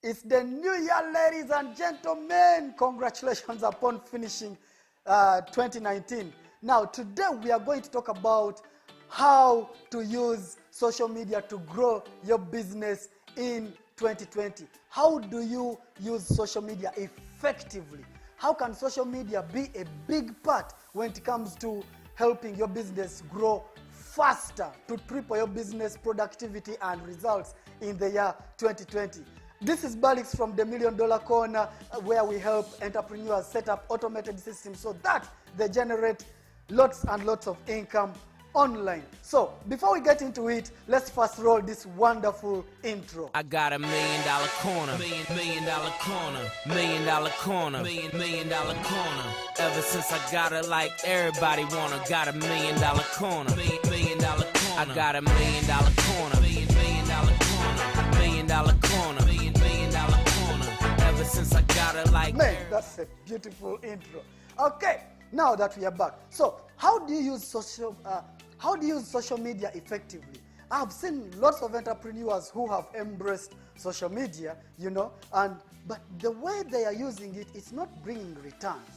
It's the new year, ladies and gentlemen. Congratulations upon finishing 2019. Now, today we are going to talk about how to use social media to grow your business in 2020. How do you use social media effectively? How can social media be a big part when it comes to helping your business grow faster, to triple your business productivity and results in the year 2020? This is Balix from the $1 Million Corner, where we help entrepreneurs set up automated systems so that they generate lots and lots of income online. So, before we get into it, let's first roll this wonderful intro. I got $1 million corner, million dollar corner, $1 million corner, million dollar corner. Ever since I got it, like everybody wanna, got $1 million corner, million dollar corner. I got $1 million corner, million dollar corner, $1 million corner, million dollar corner. Ever since I got it, like Man, that's a beautiful intro. Okay, now that we are back, so how do you use social media effectively? I've seen lots of entrepreneurs who have embraced social media, but the way they are using it, it's not bringing returns.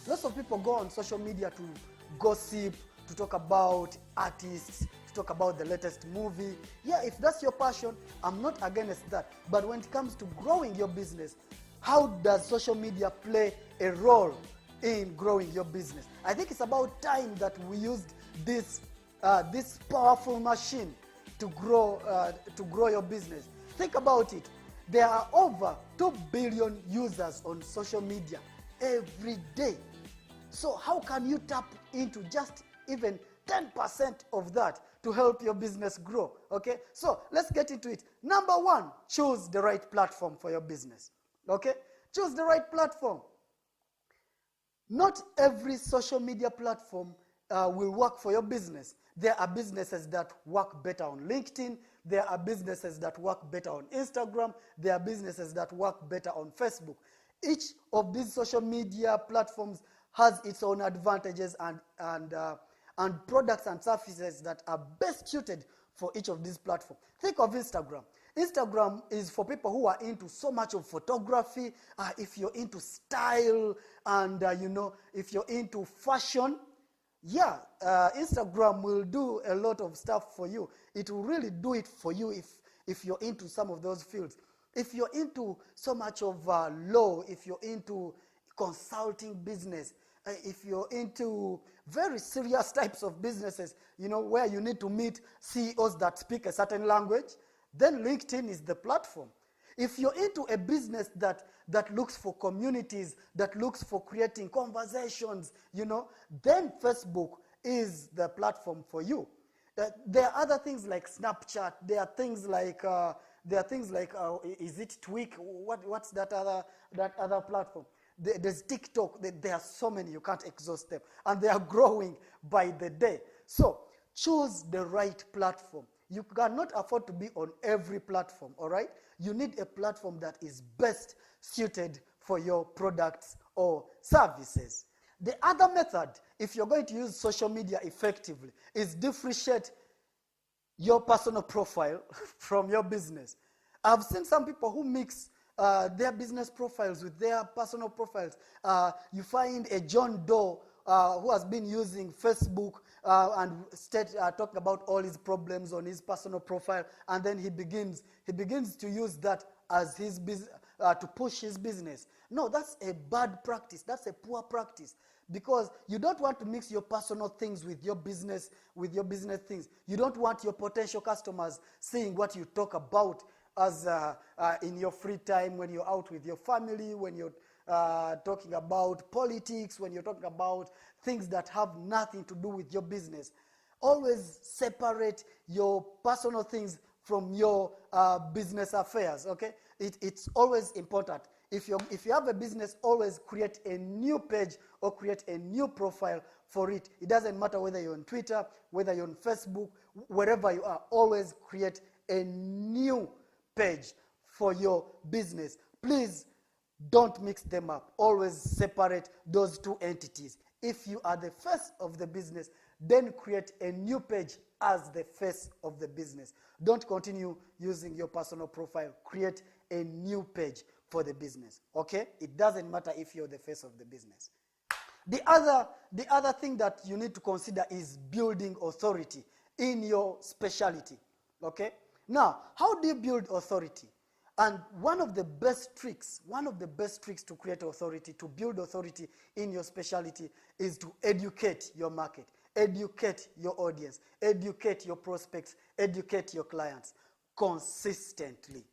Lots of people go on social media to gossip, to talk about artists, to talk about the latest movie. Yeah, if that's your passion, I'm not against that. But when it comes to growing your business, how does social media play a role in growing your business? I think it's about time that we used this powerful machine to grow your business. Think about it. There are over 2 billion users on social media every day. So how can you tap into just even 10% of that to help your business grow? Okay, so let's get into it. Number one, choose the right platform for your business. Okay, choose the right platform. Not every social media platform will work for your business. There are businesses that work better on LinkedIn. There are businesses that work better on Instagram. There are businesses that work better on Facebook. Each of these social media platforms has its own advantages and products and services that are best suited for each of these platforms. Think of Instagram. Instagram is for people who are into so much of photography. If you're into style and, if you're into fashion, Instagram will do a lot of stuff for you. It will really do it for you if you're into some of those fields. If you're into so much of law, if you're into consulting business, if you're into very serious types of businesses, where you need to meet CEOs that speak a certain language, then LinkedIn is the platform. If you're into a business that looks for communities, that looks for creating conversations, then Facebook is the platform for you. There are other things like Snapchat. There are things like is it Tweak? What's that other platform? There's TikTok. There are so many, you can't exhaust them, and they are growing by the day. So choose the right platform. You cannot afford to be on every platform, all right? You need a platform that is best suited for your products or services. The other method, if you're going to use social media effectively, is differentiate your personal profile from your business. I've seen some people who mix their business profiles with their personal profiles. You find a John Doe who has been using Facebook and talking about all his problems on his personal profile, and then he begins to use that as his to push his business. No, that's a bad practice. That's a poor practice, because you don't want to mix your personal things with your business things. You don't want your potential customers seeing what you talk about as in your free time, when you're out with your family, when you're talking about politics, when you're talking about things that have nothing to do with your business. Always separate your personal things from your business affairs, okay? It's always important. If you have a business, always create a new page or create a new profile for it. It doesn't matter whether you're on Twitter, whether you're on Facebook, wherever you are, always create a new page for your business. Please don't mix them up. Always separate those two entities. If you are the face of the business, then create a new page as the face of the business. Don't continue using your personal profile. Create a new page for the business, okay? It doesn't matter if you're the face of the business. The other thing that you need to consider is building authority in your specialty, okay? Now, how do you build authority? And one of the best tricks to create authority, to build authority in your specialty, is to educate your market, educate your audience, educate your prospects, educate your clients consistently.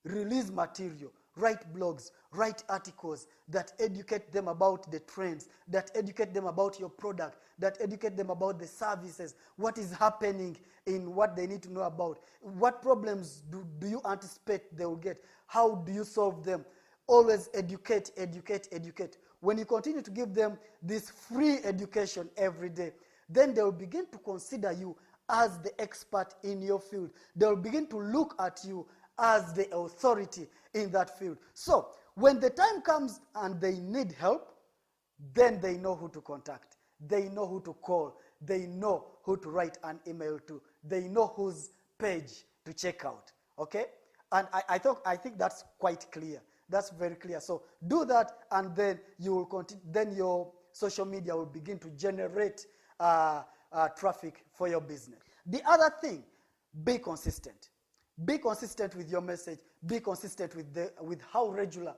Release material, write blogs, write articles that educate them about the trends, that educate them about your product, that educate them about the services, what is happening in what they need to know about, what problems do you anticipate they will get, how do you solve them. Always educate, educate, educate. When you continue to give them this free education every day, then they will begin to consider you as the expert in your field. They will begin to look at you as the authority in that field. So when the time comes and they need help, then they know who to contact. They know who to call. They know who to write an email to. They know whose page to check out. Okay? And I think that's quite clear. That's very clear. So do that, and then you will continue. Then your social media will begin to generate traffic for your business. The other thing, be consistent. Be consistent with your message. Be consistent with how regular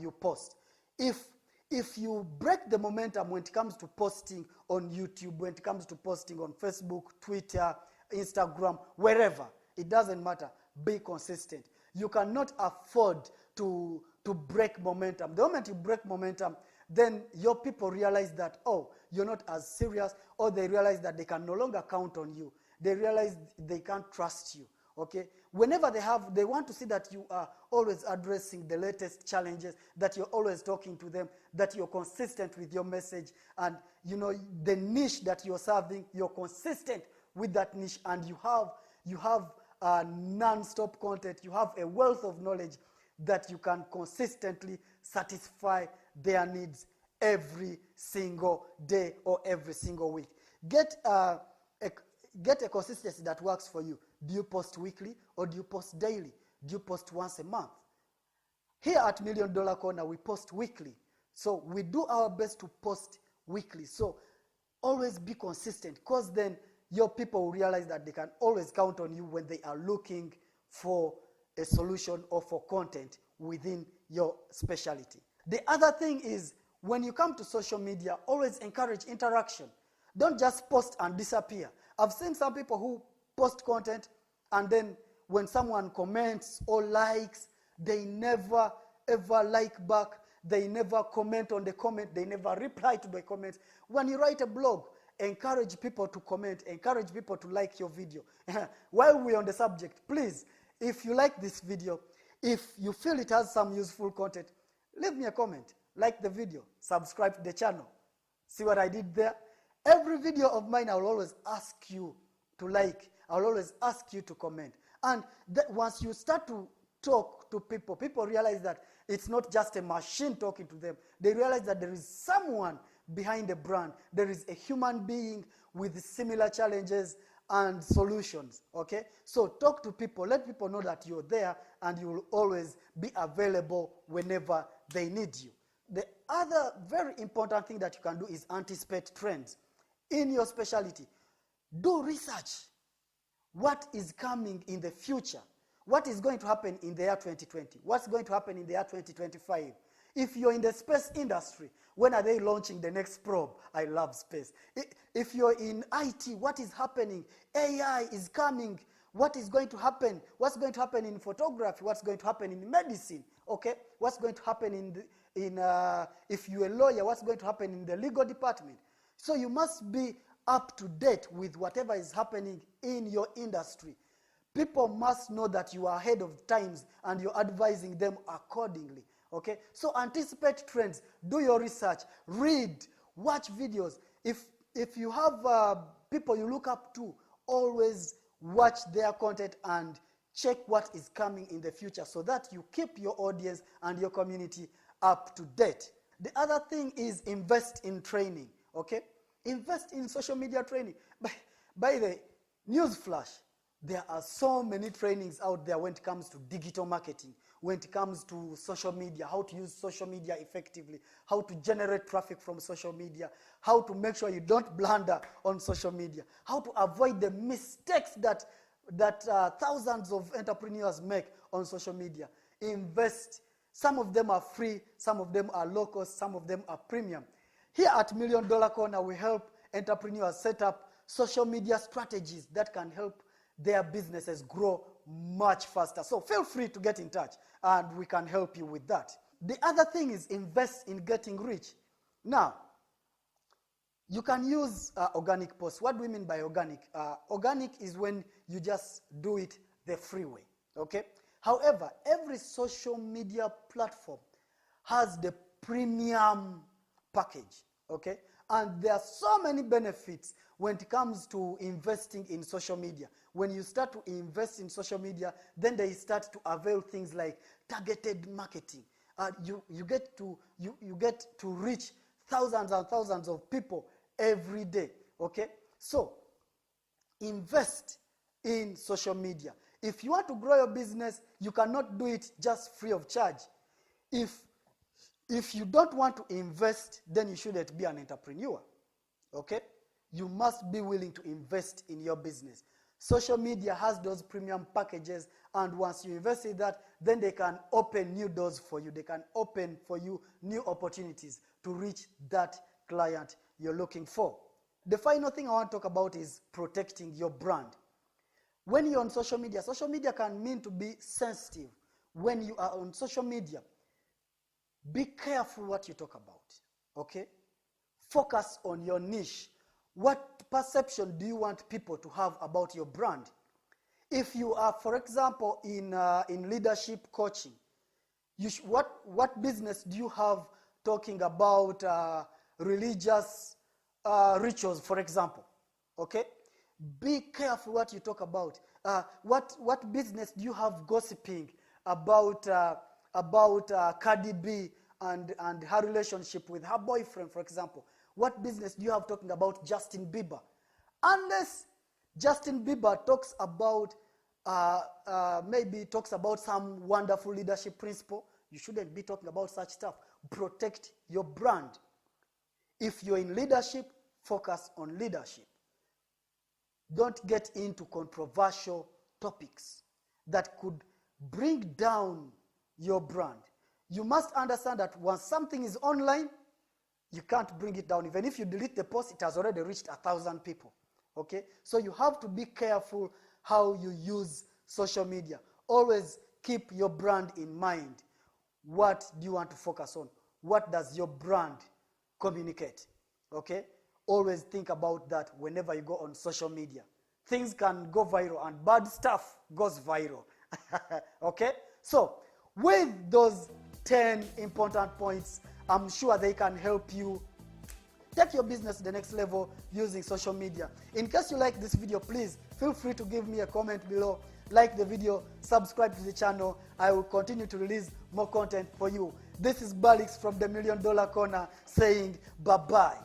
you post. If you break the momentum when it comes to posting on YouTube, when it comes to posting on Facebook, Twitter, Instagram, wherever, it doesn't matter. Be consistent. You cannot afford to break momentum. The moment you break momentum, then your people realize that, oh, you're not as serious, or they realize that they can no longer count on you. They realize they can't trust you. Okay? Whenever they want to see that you are always addressing the latest challenges, that you're always talking to them, that you're consistent with your message, and the niche that you're serving, you're consistent with that niche, and you have non-stop content, you have a wealth of knowledge that you can consistently satisfy their needs every single day or every single week. Get a consistency that works for you. Do you post weekly or do you post daily? Do you post once a month? Here at $1 Million Corner, we post weekly. So we do our best to post weekly. So always be consistent, because then your people will realize that they can always count on you when they are looking for a solution or for content within your specialty. The other thing is, when you come to social media, always encourage interaction. Don't just post and disappear. I've seen some people who post content, and then when someone comments or likes, they never ever like back. They never comment on the comment. They never reply to the comments. When you write a blog, encourage people to comment. Encourage people to like your video. While we're on the subject, please, if you like this video, if you feel it has some useful content, leave me a comment. Like the video. Subscribe to the channel. See what I did there? Every video of mine, I will always ask you to like. I will always ask you to comment. And once you start to talk to people, people realize that it's not just a machine talking to them. They realize that there is someone behind the brand. There is a human being with similar challenges and solutions, okay? So talk to people. Let people know that you're there, and you will always be available whenever they need you. The other very important thing that you can do is anticipate trends in your specialty. Do research. What is coming in the future? What is going to happen in the year 2020? What's going to happen in the year 2025? If you're in the space industry, when are they launching the next probe? I love space. If you're in IT, what is happening? AI is coming. What is going to happen? What's going to happen in photography? What's going to happen in medicine? Okay? What's going to happen if you're a lawyer, what's going to happen in the legal department? So you must be up to date with whatever is happening in your industry. People must know that you are ahead of times and you're advising them accordingly. Okay? So anticipate trends. Do your research. Read. Watch videos. If you have people you look up to, always watch their content and check what is coming in the future, so that you keep your audience and your community up to date. The other thing is invest in training. Okay? Invest in social media training. By the news flash, There are so many trainings out there when it comes to digital marketing, when it comes to social media, how to use social media effectively, how to generate traffic from social media, how to make sure you don't blunder on social media, how to avoid the mistakes that thousands of entrepreneurs make on social media. Invest. Some of them are free, some of them are low cost, some of them are premium. Here at $1 Million Corner, we help entrepreneurs set up social media strategies that can help their businesses grow much faster. So feel free to get in touch and we can help you with that. The other thing is invest in getting rich. Now, you can use organic posts. What do we mean by organic? Organic is when you just do it the free way, okay? However, every social media platform has the premium package, okay? And there are so many benefits when it comes to investing in social media. When you start to invest in social media, then they start to avail things like targeted marketing. You get to reach thousands and thousands of people every day, okay? So, invest in social media. If you want to grow your business, you cannot do it just free of charge. If you don't want to invest, then you shouldn't be an entrepreneur, okay? You must be willing to invest in your business. Social media has those premium packages, and once you invest in that, then they can open new doors for you. They can open for you new opportunities to reach that client you're looking for. The final thing I want to talk about is protecting your brand. When you're on social media can mean to be sensitive. When you are on social media, be careful what you talk about, okay? Focus on your niche. What perception do you want people to have about your brand? If you are, for example, in leadership coaching, what business do you have talking about religious rituals, for example? Okay? Be careful what you talk about. What business do you have gossiping about Cardi B and her relationship with her boyfriend, for example? What business do you have talking about Justin Bieber? Unless Justin Bieber talks about, maybe talks about some wonderful leadership principle, you shouldn't be talking about such stuff. Protect your brand. If you're in leadership, focus on leadership. Don't get into controversial topics that could bring down your brand. You must understand that once something is online, you can't bring it down. Even if you delete the post, it has already reached 1,000 people. Okay? So you have to be careful how you use social media. Always keep your brand in mind. What do you want to focus on? What does your brand communicate? Okay? Always think about that whenever you go on social media. Things can go viral and bad stuff goes viral. Okay? So, with those 10 important points, I'm sure they can help you take your business to the next level using social media. In case you like this video, please feel free to give me a comment below. Like the video, subscribe to the channel. I will continue to release more content for you. This is Balix from the $1 Million Corner saying bye-bye.